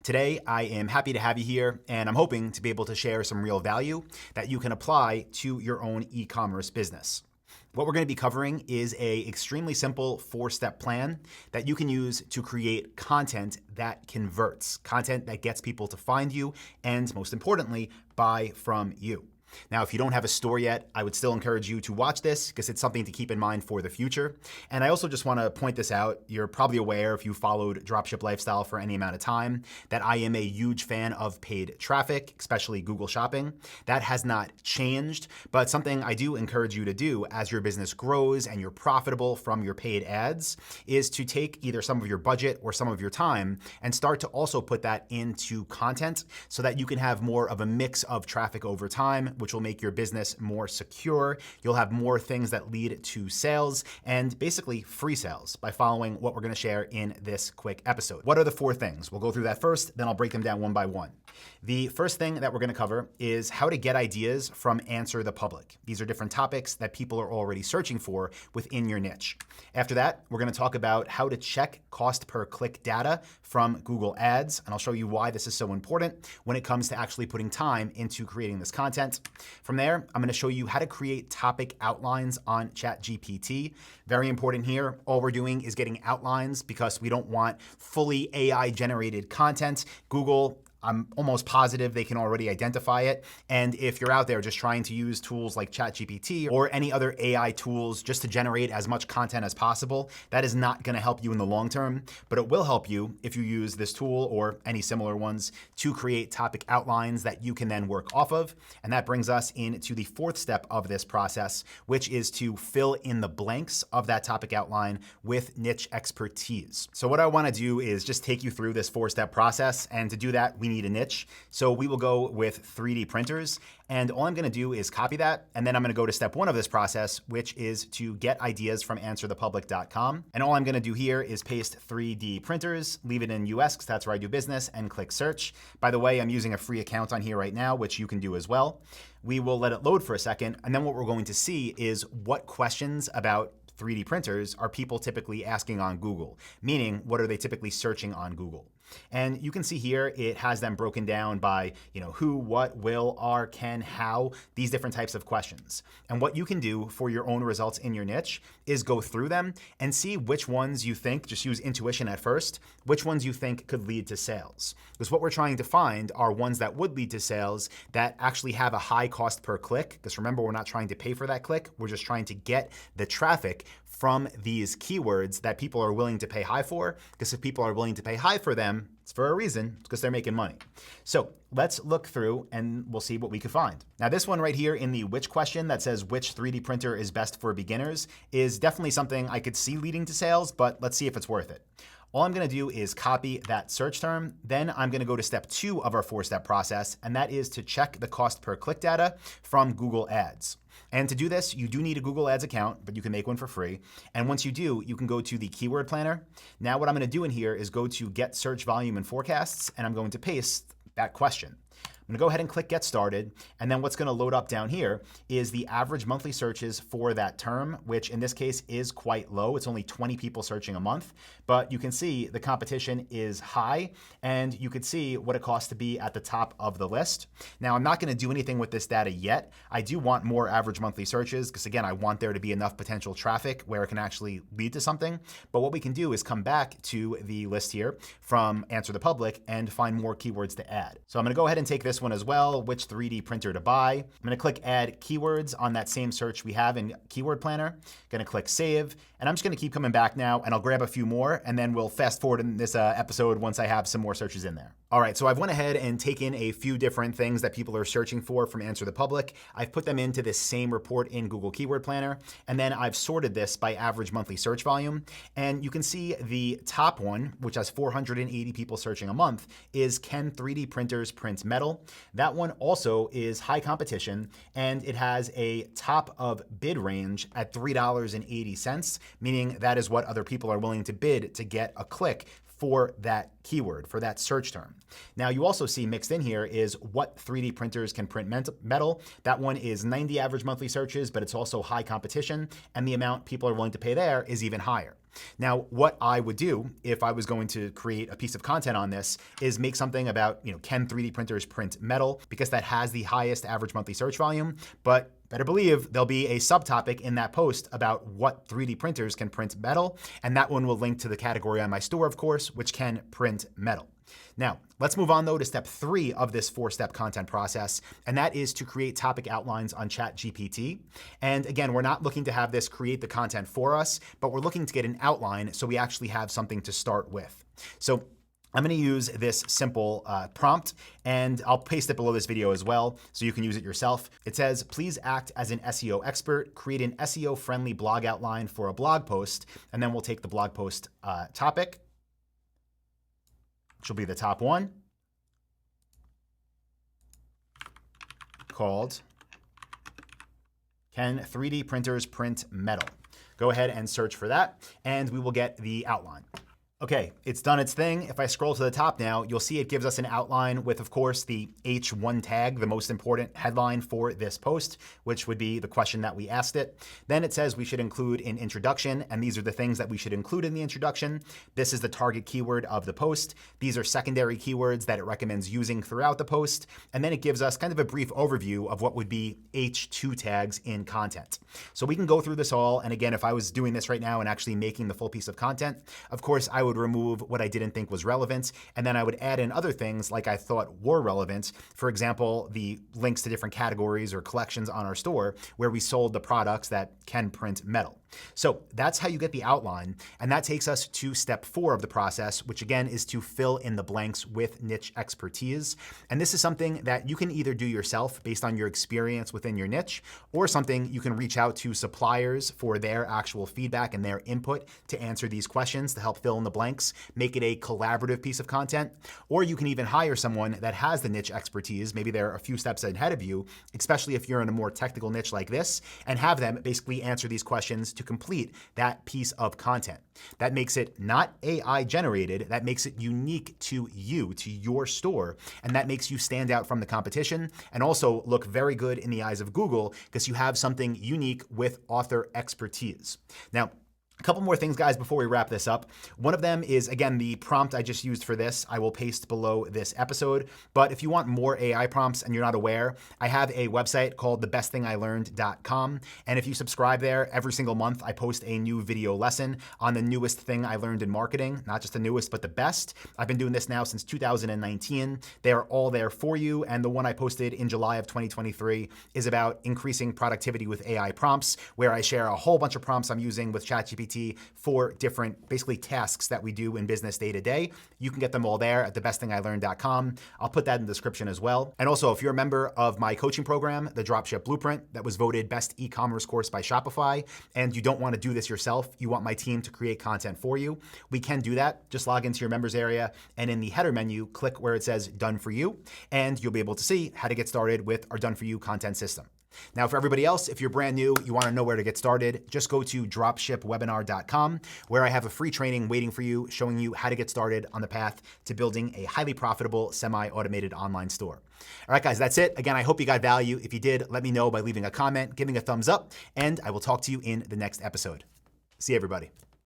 Today, I am happy to have you here, and I'm hoping to be able to share some real value that you can apply to your own e-commerce business. What we're going to be covering is an extremely simple 4-step plan that you can use to create content that converts, content that gets people to find you, and most importantly, buy from you. Now, if you don't have a store yet, I would still encourage you to watch this because it's something to keep in mind for the future. And I also just want to point this out. You're probably aware, if you followed Dropship Lifestyle for any amount of time, that I am a huge fan of paid traffic, especially Google Shopping. That has not changed, but something I do encourage you to do as your business grows and you're profitable from your paid ads is to take either some of your budget or some of your time and start to also put that into content so that you can have more of a mix of traffic over time, which will make your business more secure. You'll have more things that lead to sales and basically free sales by following what we're going to share in this quick episode. What are the 4 things? We'll go through that first, then I'll break them down one by one. The first thing that we're going to cover is how to get ideas from Answer the Public. These are different topics that people are already searching for within your niche. After that, we're going to talk about how to check cost per click data from Google Ads, and I'll show you why this is so important when it comes to actually putting time into creating this content. From there, I'm going to show you how to create topic outlines on ChatGPT. Very important here. All we're doing is getting outlines because we don't want fully AI generated content. Google, I'm almost positive they can already identify it. And if you're out there just trying to use tools like ChatGPT or any other AI tools just to generate as much content as possible, that is not going to help you in the long term, but it will help you if you use this tool or any similar ones to create topic outlines that you can then work off of. And that brings us into the 4th step of this process, which is to fill in the blanks of that topic outline with niche expertise. So what I want to do is just take you through this 4-step process. And to do that, we need a niche. So we will go with 3D printers. And all I'm going to do is copy that. And then I'm going to go to step 1 of this process, which is to get ideas from answerthepublic.com. And all I'm going to do here is paste 3D printers, leave it in US because that's where I do business, and click search. By the way, I'm using a free account on here right now, which you can do as well. We will let it load for a second. And then what we're going to see is what questions about 3D printers are people typically asking on Google, meaning what are they typically searching on Google? And you can see here, it has them broken down by, who, what, will, are, can, how, these different types of questions. And what you can do for your own results in your niche is go through them and see which ones you think, just use intuition at first, which ones you think could lead to sales. Because what we're trying to find are ones that would lead to sales that actually have a high cost per click. Because remember, we're not trying to pay for that click. We're just trying to get the traffic from these keywords that people are willing to pay high for. Because if people are willing to pay high for them, it's for a reason, because they're making money. So let's look through and we'll see what we can find. Now this one right here in the which question that says which 3D printer is best for beginners is definitely something I could see leading to sales, but let's see if it's worth it. All I'm going to do is copy that search term. Then I'm going to go to step 2 of our 4-step process, and that is to check the cost per click data from Google Ads. And to do this, you do need a Google Ads account, but you can make one for free. And once you do, you can go to the keyword planner. Now what I'm going to do in here is go to get search volume and forecasts, and I'm going to paste that question. I'm going to go ahead and click Get Started, and then what's going to load up down here is the average monthly searches for that term, which in this case is quite low. It's only 20 people searching a month, but you can see the competition is high, and you could see what it costs to be at the top of the list. Now, I'm not going to do anything with this data yet. I do want more average monthly searches because, again, I want there to be enough potential traffic where it can actually lead to something. But what we can do is come back to the list here from Answer the Public and find more keywords to add. So I'm going to go ahead and take this one as well, which 3D printer to buy. I'm going to click Add Keywords on that same search we have in Keyword Planner. Going to click Save, and I'm just going to keep coming back now, and I'll grab a few more, and then we'll fast forward in this episode once I have some more searches in there. All right, so I've went ahead and taken a few different things that people are searching for from Answer the Public. I've put them into this same report in Google Keyword Planner, and then I've sorted this by average monthly search volume. And you can see the top one, which has 480 people searching a month, is Can 3D Printers Print Metal? That one also is high competition, and it has a top of bid range at $3.80, meaning that is what other people are willing to bid to get a click for that keyword, for that search term. Now you also see mixed in here is what 3D printers can print metal. That one is 90 average monthly searches, but it's also high competition, and the amount people are willing to pay there is even higher. Now, what I would do if I was going to create a piece of content on this is make something about, can 3D printers print metal, because that has the highest average monthly search volume, but better believe there'll be a subtopic in that post about what 3D printers can print metal, and that one will link to the category on my store, of course, which can print metal. Now, let's move on though to step 3 of this 4-step content process, and that is to create topic outlines on ChatGPT. And again, we're not looking to have this create the content for us, but we're looking to get an outline so we actually have something to start with. So I'm going to use this simple prompt, and I'll paste it below this video as well so you can use it yourself. It says, please act as an SEO expert, create an SEO-friendly blog outline for a blog post, and then we'll take the blog post topic, which will be the top one, called Can 3D Printers Print Metal? Go ahead and search for that, and we will get the outline. Okay, it's done its thing. If I scroll to the top now, you'll see it gives us an outline with, of course, the H1 tag, the most important headline for this post, which would be the question that we asked it. Then it says we should include an introduction, and these are the things that we should include in the introduction. This is the target keyword of the post. These are secondary keywords that it recommends using throughout the post. And then it gives us kind of a brief overview of what would be H2 tags in content. So we can go through this all. And again, if I was doing this right now and actually making the full piece of content, of course, I would remove what I didn't think was relevant, and then I would add in other things like I thought were relevant. For example, the links to different categories or collections on our store where we sold the products that can print metal. So that's how you get the outline, and that takes us to step 4 of the process, which again is to fill in the blanks with niche expertise. And this is something that you can either do yourself based on your experience within your niche, or something you can reach out to suppliers for their actual feedback and their input to answer these questions to help fill in the blanks, make it a collaborative piece of content. Or you can even hire someone that has the niche expertise, maybe they're a few steps ahead of you, especially if you're in a more technical niche like this, and have them basically answer these questions to complete that piece of content. That makes it not AI generated, that makes it unique to you, to your store, and that makes you stand out from the competition and also look very good in the eyes of Google because you have something unique with author expertise. Now, a couple more things, guys, before we wrap this up. One of them is, again, the prompt I just used for this. I will paste below this episode. But if you want more AI prompts and you're not aware, I have a website called thebestthingilearned.com. And if you subscribe there, every single month I post a new video lesson on the newest thing I learned in marketing. Not just the newest, but the best. I've been doing this now since 2019. They are all there for you. And the one I posted in July of 2023 is about increasing productivity with AI prompts, where I share a whole bunch of prompts I'm using with ChatGPT for different, basically, tasks that we do in business day to day. You can get them all there at thebestthingilearned.com. I'll put that in the description as well. And also, if you're a member of my coaching program, the Dropship Blueprint, that was voted best e-commerce course by Shopify, and you don't want to do this yourself, you want my team to create content for you, we can do that. Just log into your members area, and in the header menu, click where it says Done For You, and you'll be able to see how to get started with our Done For You content system. Now, for everybody else, if you're brand new, you want to know where to get started, just go to dropshipwebinar.com, where I have a free training waiting for you, showing you how to get started on the path to building a highly profitable, semi-automated online store. All right, guys, that's it. Again, I hope you got value. If you did, let me know by leaving a comment, giving a thumbs up, and I will talk to you in the next episode. See you, everybody.